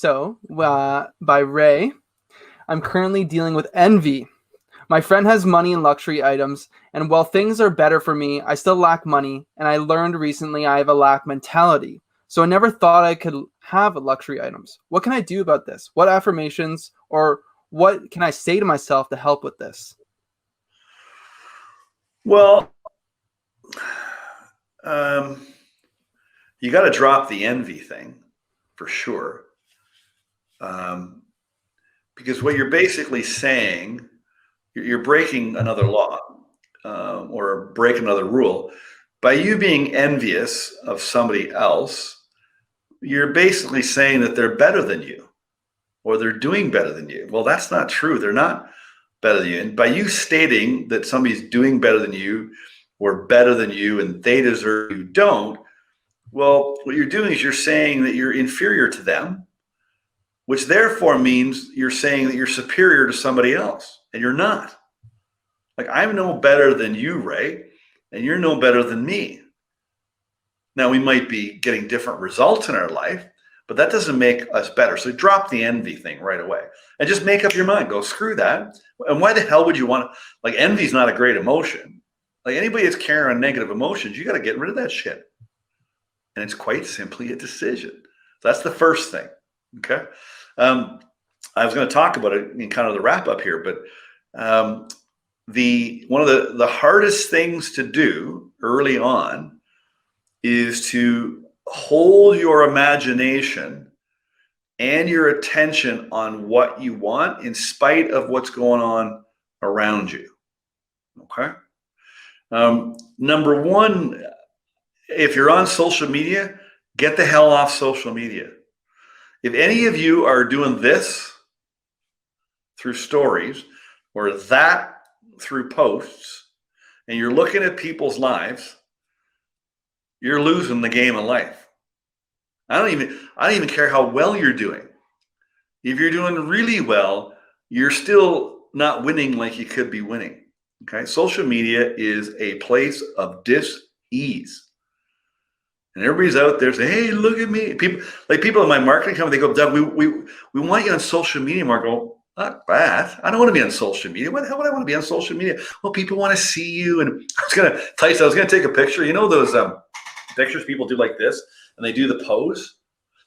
By Ray. I'm currently dealing with envy. My friend has money and luxury items, and while things are better for me, I still lack money, and I learned recently I have a lack mentality. So I never thought I could have luxury items. What can I do about this? What affirmations or what can I say to myself to help with this? Well, um, you got to drop the envy thing for sure. Because what you're basically saying, you're breaking another law or break another rule. By you being envious of somebody else, you're basically saying that they're better than you or they're doing better than you. Well, that's not true. They're not better than you. And by you stating that somebody's doing better than you or better than you and they deserve you don't, well, what you're doing is you're saying that you're inferior to them, which therefore means you're saying that you're superior to somebody else, and you're not. Like, I'm no better than you, Ray, and you're no better than me. Now, we might be getting different results in our life, but that doesn't make us better. So drop the envy thing right away and just make up your mind. Go, screw that. And why the hell would you want to, like, envy's not a great emotion. Like, anybody that's carrying on negative emotions, you got to get rid of that shit. And it's quite simply a decision. So that's the first thing. Okay. I was going to talk about it in kind of the wrap up here, but one of the hardest things to do early on is to hold your imagination and your attention on what you want in spite of what's going on around you. Okay. Number one, if you're on social media, get the hell off social media. If any of you are doing this through stories or that through posts, and you're looking at people's lives, you're losing the game of life. I don't even care how well you're doing. If you're doing really well, you're still not winning like you could be winning. Okay. Social media is a place of dis-ease. And everybody's out there saying, hey, look at me. People in my marketing company, they go, Doug, we want you on social media. Mark, go, not bad. I don't want to be on social media. Why the hell would I want to be on social media? Well, people want to see you. And I was gonna take a picture. You know those pictures people do like this, and they do the pose.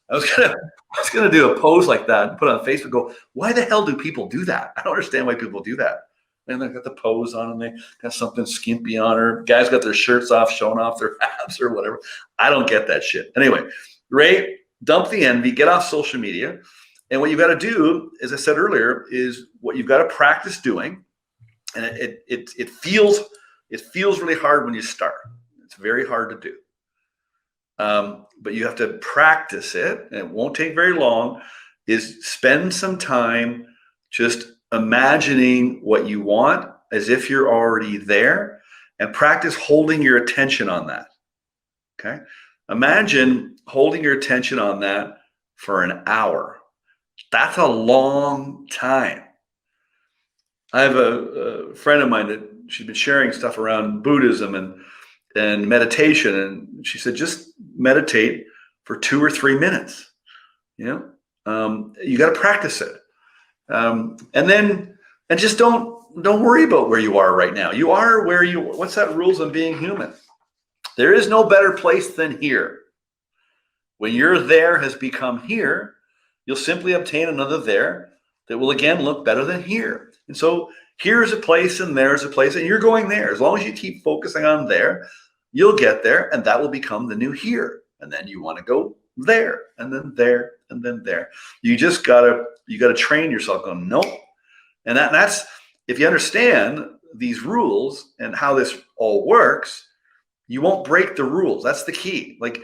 I was gonna do a pose like that and put it on Facebook. Go, why the hell do people do that? I don't understand why people do that. And they got the pose on, and they got something skimpy on her. Guys got their shirts off, showing off their abs or whatever. I don't get that shit. Anyway, Ray, dump the envy, get off social media. And what you've got to do, as I said earlier, is what you've got to practice doing. And it feels really hard when you start. It's very hard to do. But you have to practice it, and it won't take very long, is spend some time just imagining what you want as if you're already there, and practice holding your attention on that. Okay. Imagine holding your attention on that for an hour. That's a long time. I have a friend of mine that she's been sharing stuff around Buddhism and meditation. And she said, just meditate for 2 or 3 minutes. You got to practice it. And just don't worry about where you are right now. You are where what's that rules on being human? There is no better place than here. When your there has become here, you'll simply obtain another there that will again look better than here. And so here's a place and there's a place, and you're going there. As long as you keep focusing on there, you'll get there, and that will become the new here. And then you want to go there, and then there, and then there. You gotta train yourself going, nope. And that's, if you understand these rules and how this all works, you won't break the rules. That's the key. Like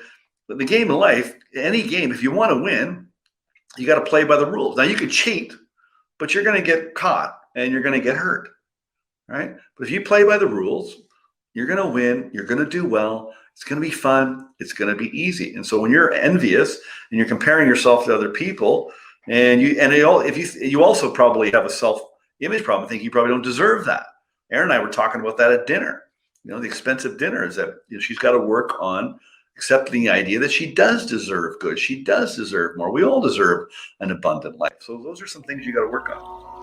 the game of life, any game, if you want to win, you got to play by the rules. Now you could cheat, but you're going to get caught and you're going to get hurt, right? But if you play by the rules, you're going to win. You're going to do well. It's going to be fun. It's going to be easy. And so when you're envious and you're comparing yourself to other people, and you also probably have a self-image problem, I think you probably don't deserve that. Erin and I were talking about that at dinner. The expensive dinner is that she's got to work on accepting the idea that she does deserve good. She does deserve more. We all deserve an abundant life. So those are some things you got to work on.